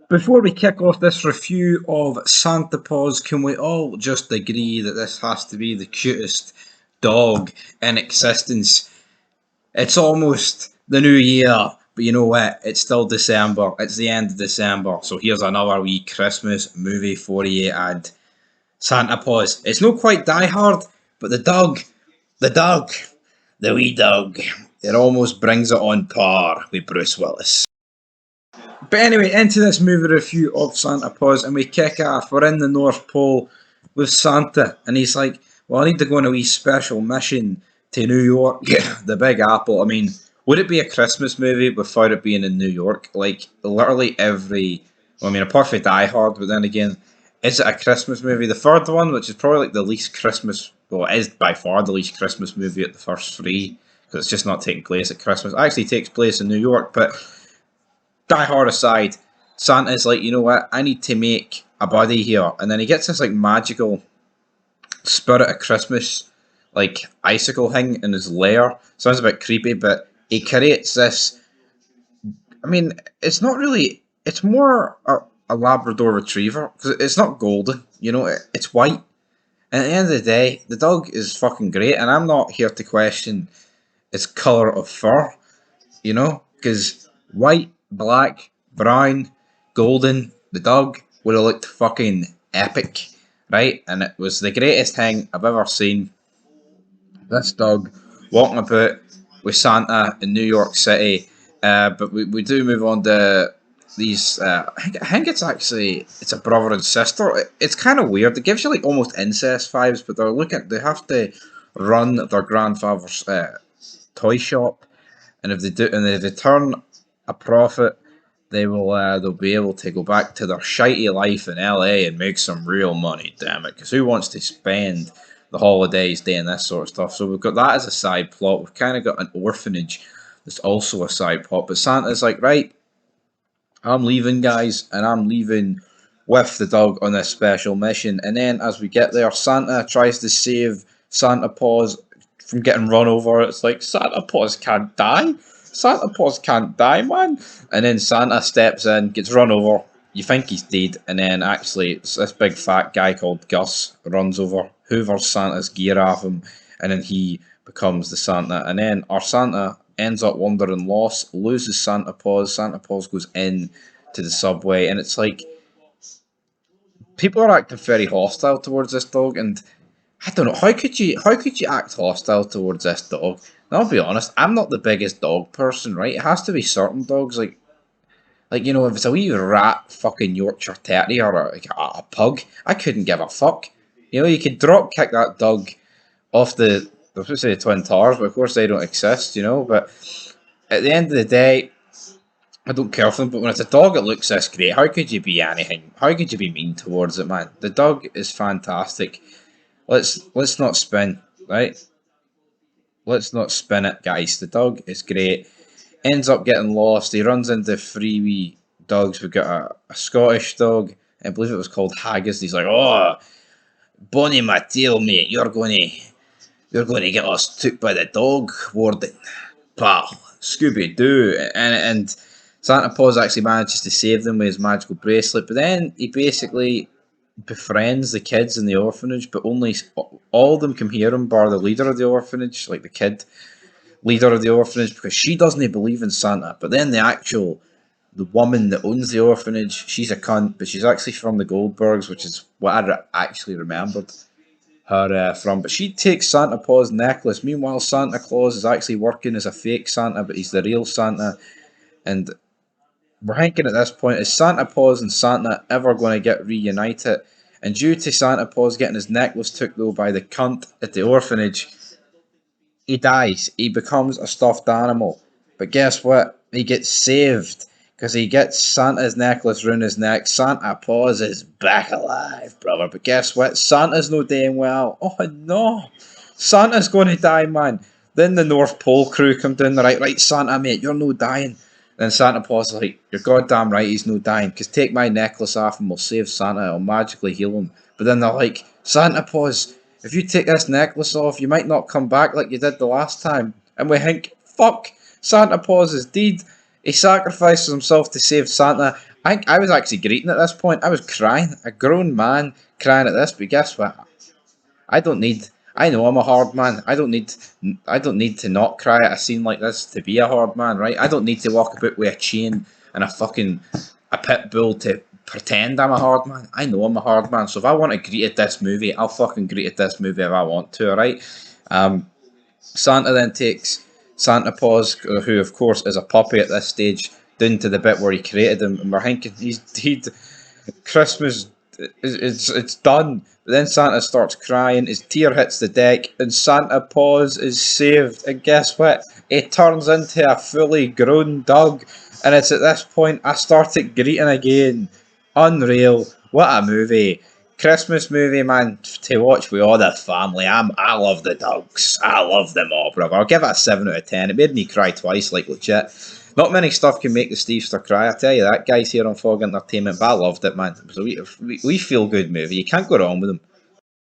Before we kick off this review of Santa Paws, can we all just agree that this has to be the cutest dog in existence? It's almost the new year, but you know what? It's still December. It's the end of December, so here's another wee Christmas movie for you ad. Santa Paws. It's not quite Die Hard, but the dog, the wee dog, it almost brings it on par with Bruce Willis. But anyway, into this movie review of Santa Paws, and we kick off. We're in the North Pole with Santa, and he's like, "Well, I need to go on a wee special mission to New York, the Big Apple." I mean, would it be a Christmas movie without it being in New York? Like, literally every. Well, I mean, apart from Die Hard, but then again, is it a Christmas movie? The third one, which is probably like the least Christmas, well, it is by far the least Christmas movie at the first three, because it's just not taking place at Christmas. It actually takes place in New York, but Die Hard aside, Santa's like, you know what? I need to make a buddy here, and then he gets this like magical spirit of Christmas, like icicle thing in his lair. Sounds a bit creepy, but he creates this. I mean, it's not really. It's more a Labrador Retriever because it's not golden. You know, it's white. And at the end of the day, the dog is fucking great, and I'm not here to question its color of fur. You know, because white, black, brown, golden, the dog would have looked fucking epic, right? And it was the greatest thing I've ever seen. This dog walking about with Santa in New York City. But we do move on to these. I think it's actually it's a brother and sister. It's kind of weird. It gives you like almost incest vibes, but they have to run their grandfather's toy shop, and if they turn a profit, they'll be able to go back to their shitey life in LA and make some real money. Damn it, because who wants to spend the holidays doing this sort of stuff? So we've got that as a side plot. We've kind of got an orphanage that's also a side plot. But Santa's like, right, I'm leaving, guys, and I'm leaving with the dog on this special mission. And then as we get there, Santa tries to save Santa Paws from getting run over. It's like, Santa Paws can't die. Santa Paws can't die, man. And then Santa steps in, gets run over. You think he's dead, and then actually it's this big fat guy called Gus runs over, hoovers Santa's gear off him, and then he becomes the Santa. And then our Santa ends up wandering lost, loses Santa Paws. Santa Paws goes in to the subway, and it's like people are acting very hostile towards this dog, and I don't know how could you act hostile towards this dog? And I'll be honest, I'm not the biggest dog person, right? It has to be certain dogs, like you know, if it's a wee rat, fucking Yorkshire Terrier or like a pug, I couldn't give a fuck. You know, you could drop kick that dog off I was supposed to say the Twin Towers, but of course they don't exist, you know. But at the end of the day, I don't care for them. But when it's a dog that looks this great, how could you be anything? How could you be mean towards it, man? The dog is fantastic. Let's not spin, right? Let's not spin it, guys. The dog is great. Ends up getting lost. He runs into three wee dogs. We've got a Scottish dog. I believe it was called Haggis. He's like, "Oh, Bonnie my tail, mate. You're going to get us took by the dog warden, pal. Scooby Doo." And Santa Paws actually manages to save them with his magical bracelet, but then he basically befriends the kids in the orphanage, but only all of them can hear him, bar the leader of the orphanage, like the kid leader of the orphanage, because she doesn't believe in Santa. But then the woman that owns the orphanage, she's a cunt, but she's actually from the Goldbergs, which is what I actually remembered her from. But she takes Santa Paws' necklace. Meanwhile, Santa Claus is actually working as a fake Santa, but he's the real Santa. And we're thinking at this point, is Santa Paws and Santa ever going to get reunited? And due to Santa Paws getting his necklace took though by the cunt at the orphanage, he dies. He becomes a stuffed animal. But guess what? He gets saved because he gets Santa's necklace round his neck. Santa Paws is back alive, brother. But guess what? Santa's no doing well. Oh no. Santa's going to die, man. Then the North Pole crew come down. They're like, right, Santa, mate, you're no dying. Then Santa Paws is like, you're goddamn right, he's no dying. Because take my necklace off and we'll save Santa. It'll magically heal him. But then they're like, Santa Paws, if you take this necklace off, you might not come back like you did the last time. And we think, fuck, Santa Paws is dead. He sacrifices himself to save Santa. I was actually greeting at this point. I was crying, a grown man crying at this. But guess what? I don't need. I know I'm a hard man. I don't need. I don't need to not cry at a scene like this to be a hard man, right? I don't need to walk about with a chain and a pit bull to pretend I'm a hard man. I know I'm a hard man. So if I want to greet at this movie, I'll fucking greet at this movie if I want to. All right. Santa then takes Santa Paws, who of course is a puppy at this stage, down to the bit where he created him, and we're thinking Christmas it's done. But then Santa starts crying, his tear hits the deck, and Santa Paws is saved. And guess what? He turns into a fully grown dog. And it's at this point I started greeting again. Unreal. What a movie. Christmas movie, man, to watch with all the family. I love the dogs. I love them all, brother. I'll give it a 7 out of 10. It made me cry twice, like legit. Not many stuff can make the Stevester cry, I tell you that. Guys here on Fog Entertainment, but I loved it, man. So we feel good movie. You can't go wrong with them.